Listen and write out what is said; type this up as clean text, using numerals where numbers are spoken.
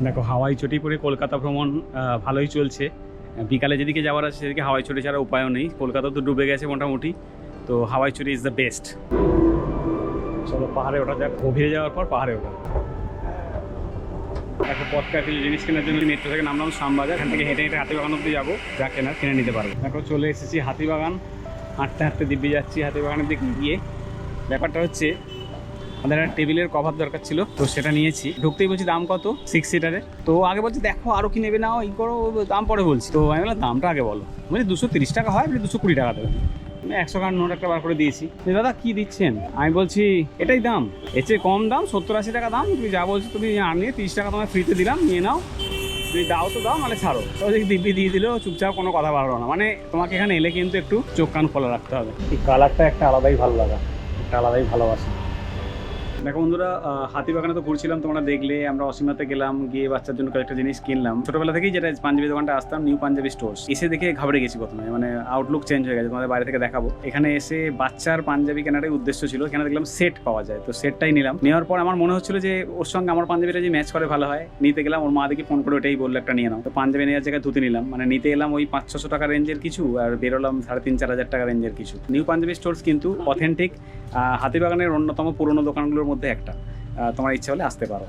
দেখো হাওয়াই চটি পরে কলকাতা ভ্রমণ ভালোই চলছে। বিকালে যেদিকে যাওয়ার আছে সেদিকে হাওয়াই চটি ছাড়া উপায়ও নেই। কলকাতা তো ডুবে গেছে মোটামুটি, তো হাওয়াই চটি ইজ দ্য বেস্ট। চলো পাহাড়ে ওঠা যাক। গভীরে যাওয়ার পর পাহাড়ে ওঠা। দেখো পথটা কিছু জিনিস কেনার জন্য মেট্রো থেকে নামলাম শ্যামবাজার। এখান থেকে হেঁটে হেঁটে হাতিবাগান অব্দি যাবো, যা কেনার কিনে নিতে পারবো। দেখো চলে এসেছি হাতিবাগান। হাঁটতে হাঁটতে দিব্যি যাচ্ছি হাতিবাগানের দিকে গিয়ে। ব্যাপারটা হচ্ছে আমাদের একটা টেবিলের কভার দরকার ছিল, তো সেটা নিয়েছি। ঢুকতেই বলছি দাম কত 6 সিটারে। তো আগে বলছি দেখো আরও কি নেবে, নাও এই করো, দাম পরে বলছি। তো আমি বললাম দামটা আগে বলো। বলছি 230 টাকা হয়, আপনি 220 টাকা দেবেন। আমি 100 টাকার নোট একটা বার করে দিয়েছি। দাদা কি দিচ্ছেন? আমি বলছি এটাই দাম, এর চেয়ে কম দাম 70-80 টাকা দাম। তুমি যা বলছো তুমি আর নিয়ে 30 টাকা তোমায় ফ্রিতে দিলাম, নিয়ে নাও। তুমি দাও তো দাও, নাহলে ছাড়ো। তো দিব্যি দিয়ে দিলেও চুপচাপ, কোনো কথা বাড়লো না। মানে তোমাকে এখানে এলে কিন্তু একটু চোখ কান খোলা রাখতে হবে। এই কালারটা একটা আলাদাই ভালো লাগা, একটা আলাদাই ভালোবাসা। দেখো বন্ধুরা, হাতিবাগানে তো ঘুরছিলাম, তোমরা দেখলে। আমরা অসীমাতে গেলাম, গিয়ে বাচ্চার জন্য কয়েকটা জিনিস কিনলাম। ছোটবেলা থেকেই যেটা পাঞ্জাবি দোকানটা আসতাম, নিউ পাঞ্জাবি স্টোর্স, এসে দেখে ঘাবড়ে গেছি প্রথমে। মানে আউটলুক চেঞ্জ হয়ে গেছে, তোমাদের বাইরে থেকে দেখাবো। এখানে এসে বাচ্চার পাঞ্জাবি কেনাটাই উদ্দেশ্য ছিল। এখানে দেখলাম সেট পাওয়া যায়, তো সেটটাই নিলাম। নেওয়ার পর আমার মনে হচ্ছিল যে ওর সঙ্গে আমার পাঞ্জাবিটা যে ম্যাচ করে ভালো হয়। নিতে গেলাম, ওর মা দেখি ফোন করে ওটাই বললো একটা নিয়ে নাও। তো পাঞ্জাবি নেওয়ার জায়গায় ধুতি নিলাম। মানে নিতে এলাম ওই 500-600 টাকা রেঞ্জের কিছু, আর বেরোলাম 3,500-4,000 টাকা রেঞ্জের কিছু। নিউ পাঞ্জাবি স্টোর্স কিন্তু অথেন্টিক হাতিবাগানের অন্যতম পুরনো দোকানগুলোর মধ্যে একটা। তোমার ইচ্ছা হলে আসতে পারো।